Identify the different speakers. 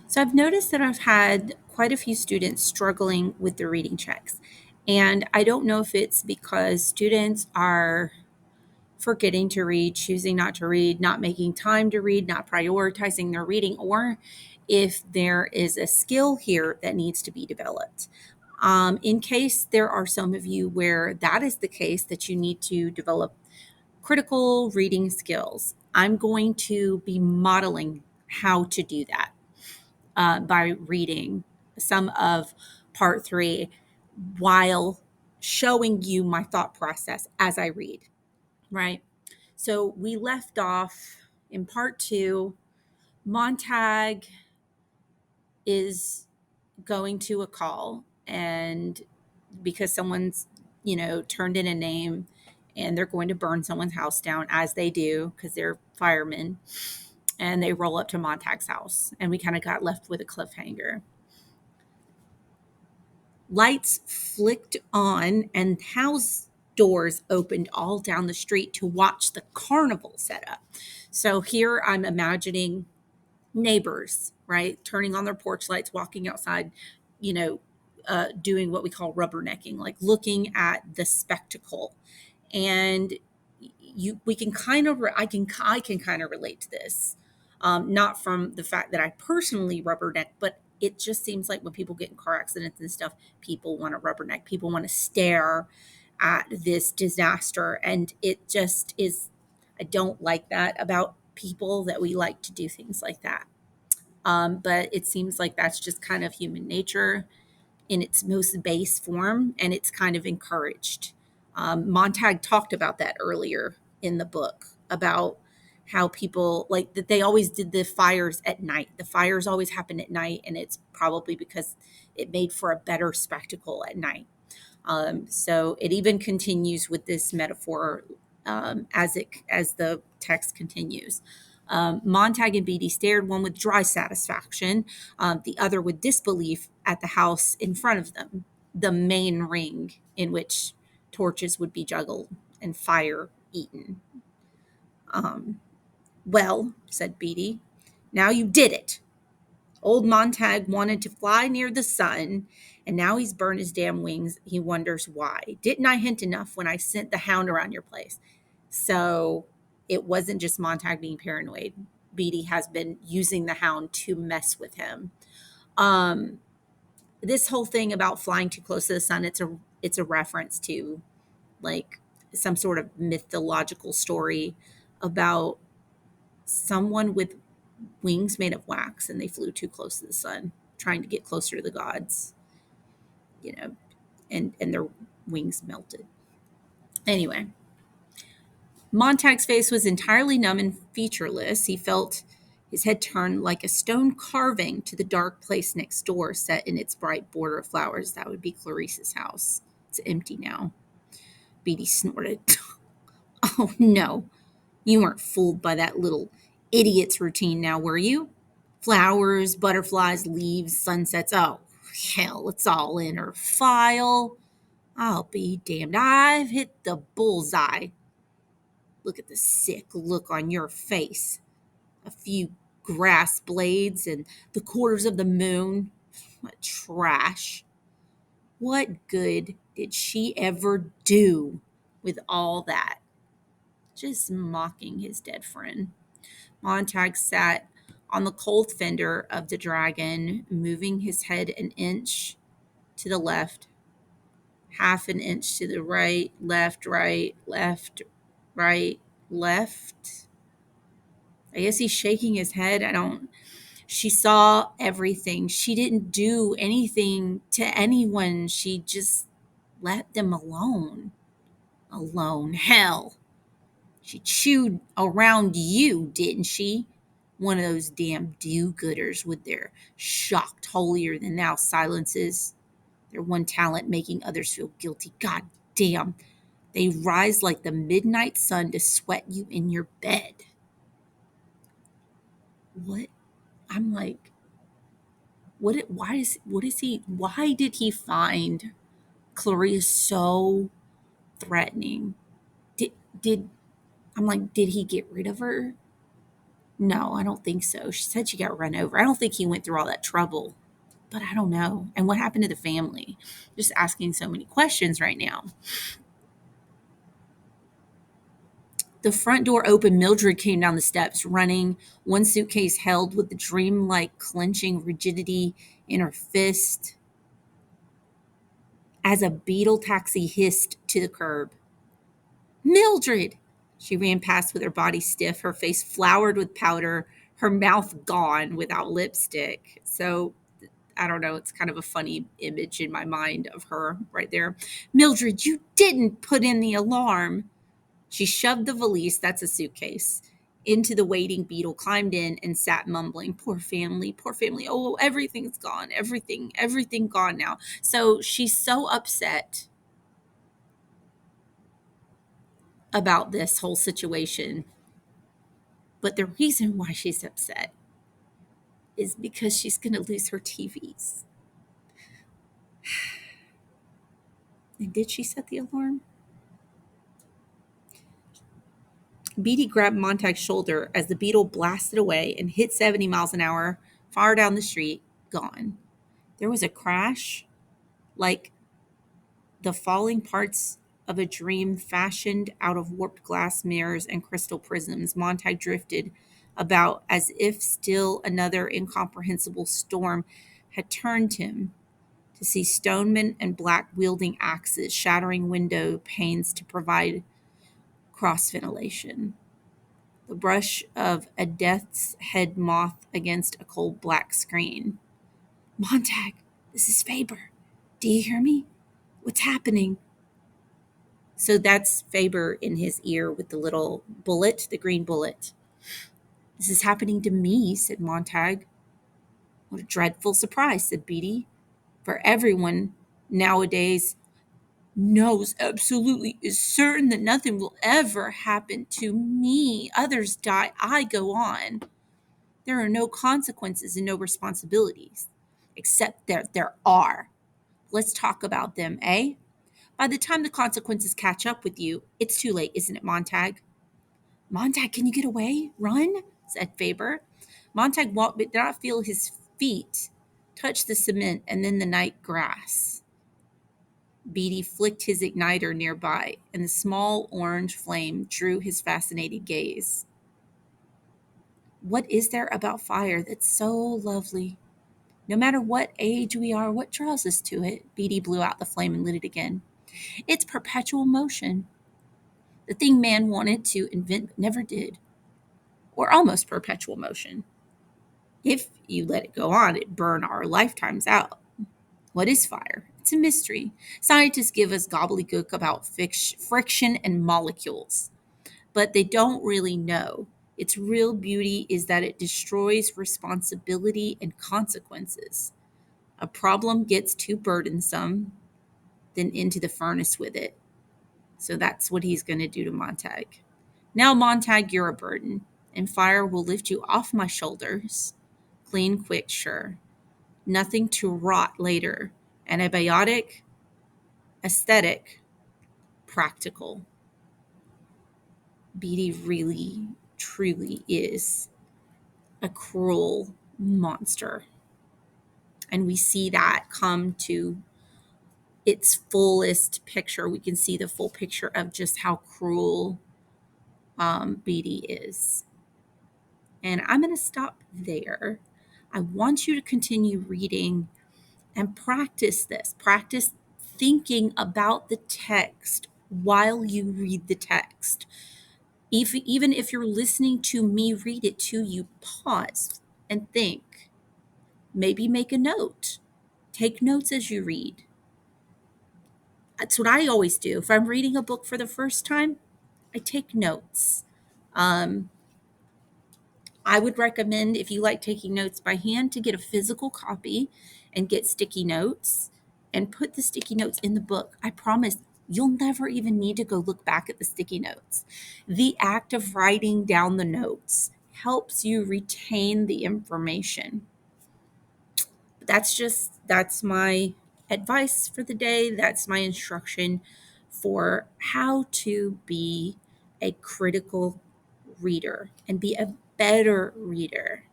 Speaker 1: So I've noticed that I've had quite a few students struggling with the reading checks. And I don't know if it's because students are forgetting to read, choosing not to read, not making time to read, not prioritizing their reading, or if there is a skill here that needs to be developed. In case there are some of you where that is the case, that you need to develop critical reading skills, I'm going to be modeling how to do that by reading some of part three while showing you my thought process as I read, right? So we left off in part two. Montag is going to a call, and because someone's, turned in a name and they're going to burn someone's house down, as they do because they're firemen, and they roll up to Montag's house, and we kind of got left with a cliffhanger. Lights flicked on and house doors opened all down the street to watch the carnival set up. So here I'm imagining neighbors, right, turning on their porch lights, walking outside, you know, doing what we call rubbernecking, like looking at the spectacle. And we can kind of, I can kind of relate to this, not from the fact that I personally rubberneck, but it just seems like when people get in car accidents and stuff, people want to rubberneck, people want to stare at this disaster, and it just is. I don't like that about people, that we like to do things like that. But it seems like that's just kind of human nature in its most base form, and it's kind of encouraged. Montag talked about that earlier in the book, about how people like that they always did the fires at night. The fires always happen at night, and it's probably because it made for a better spectacle at night. So it even continues with this metaphor, as the text continues. Montag and Beatty stared, one with dry satisfaction, the other with disbelief, at the house in front of them, the main ring in which torches would be juggled and fire eaten. Um, well, said Beatty, now you did it. Old Montag wanted to fly near the sun, and now he's burned his damn wings. He wonders why. Didn't I hint enough when I sent the hound around your place? So it wasn't just Montag being paranoid. Beatty has been using the hound to mess with him. Um, this whole thing about flying too close to the sun, it's a reference to, like, some sort of mythological story about someone with wings made of wax, and they flew too close to the sun, trying to get closer to the gods, you know, and their wings melted. Anyway, Montag's face was entirely numb and featureless. He felt his head turn like a stone carving to the dark place next door, set in its bright border of flowers. That would be Clarice's house. It's empty now. Beatty snorted. Oh, no. You weren't fooled by that little idiot's routine now, were you? Flowers, butterflies, leaves, sunsets. Oh, hell, it's all in her file. I'll be damned. I've hit the bullseye. Look at the sick look on your face. A few grass blades and the quarters of the moon. What trash. What good did she ever do with all that? Just mocking his dead friend. Montag sat on the cold fender of the dragon, moving his head an inch to the left, half an inch to the right, left, right, left, right, left. I guess he's shaking his head. I don't. She saw everything. She didn't do anything to anyone. She just let them alone. Alone. Hell. She chewed around you, didn't she? One of those damn do-gooders with their shocked holier than thou silences. Their one talent making others feel guilty. God damn. They rise like the midnight sun to sweat you in your bed. What? I'm like, why did he find Clarice so threatening? Did did I'm like, did he get rid of her? No, I don't think so. She said she got run over. I don't think he went through all that trouble, but I don't know. And what happened to the family? Just asking so many questions right now. The front door opened. Mildred came down the steps, running, one suitcase held with the dreamlike clenching rigidity in her fist as a beetle taxi hissed to the curb. Mildred! She ran past with her body stiff, her face floured with powder, her mouth gone without lipstick. So I don't know, it's kind of a funny image in my mind of her right there. Mildred, you didn't put in the alarm. She shoved the valise, that's a suitcase, into the waiting beetle, climbed in, and sat mumbling, poor family, poor family. Oh, everything's gone. Everything gone now. So she's so upset about this whole situation. But the reason why she's upset is because she's going to lose her TVs. And did she set the alarm? Beatty grabbed Montag's shoulder as the beetle blasted away and hit 70 miles an hour far down the street, gone. There was a crash, like the falling parts of a dream fashioned out of warped glass mirrors and crystal prisms. Montag drifted about as if still another incomprehensible storm had turned him to see stonemen and black wielding axes shattering window panes to provide cross ventilation. The brush of a death's head moth against a cold black screen. Montag, this is Faber. Do you hear me? What's happening? So that's Faber in his ear with the little bullet, the green bullet. This is happening to me, said Montag. What a dreadful surprise, said Beatty. For everyone nowadays knows absolutely is certain that nothing will ever happen to me. Others die, I go on. There are no consequences and no responsibilities, except that there are. Let's talk about them, eh? By the time the consequences catch up with you, it's too late, isn't it, Montag? Montag, can you get away? Run, said Faber. Montag walked but did not feel his feet touch the cement and then the night grass. Beatty flicked his igniter nearby, and the small orange flame drew his fascinated gaze. What is there about fire that's so lovely? No matter what age we are, what draws us to it? Beatty blew out the flame and lit it again. It's perpetual motion. The thing man wanted to invent but never did. Or almost perpetual motion. If you let it go on, it'd burn our lifetimes out. What is fire? It's a mystery. Scientists give us gobbledygook about friction and molecules, but they don't really know. Its real beauty is that it destroys responsibility and consequences. A problem gets too burdensome, then into the furnace with it. So that's what he's going to do to Montag. Now, Montag, you're a burden, and fire will lift you off my shoulders. Clean, quick, sure. Nothing to rot later. Antibiotic, aesthetic, practical. Beatty really, truly is a cruel monster. And we see that come to its fullest picture. We can see the full picture of just how cruel Beatty is. And I'm going to stop there. I want you to continue reading and practice this. Practice thinking about the text while you read the text. Even if you're listening to me read it to you, pause and think. Maybe make a note. Take notes as you read. That's what I always do. If I'm reading a book for the first time, I take notes. Um, I would recommend, if you like taking notes by hand, to get a physical copy and get sticky notes and put the sticky notes in the book. I promise you'll never even need to go look back at the sticky notes. The act of writing down the notes helps you retain the information. That's my advice for the day. That's my instruction for how to be a critical reader and be a better reader.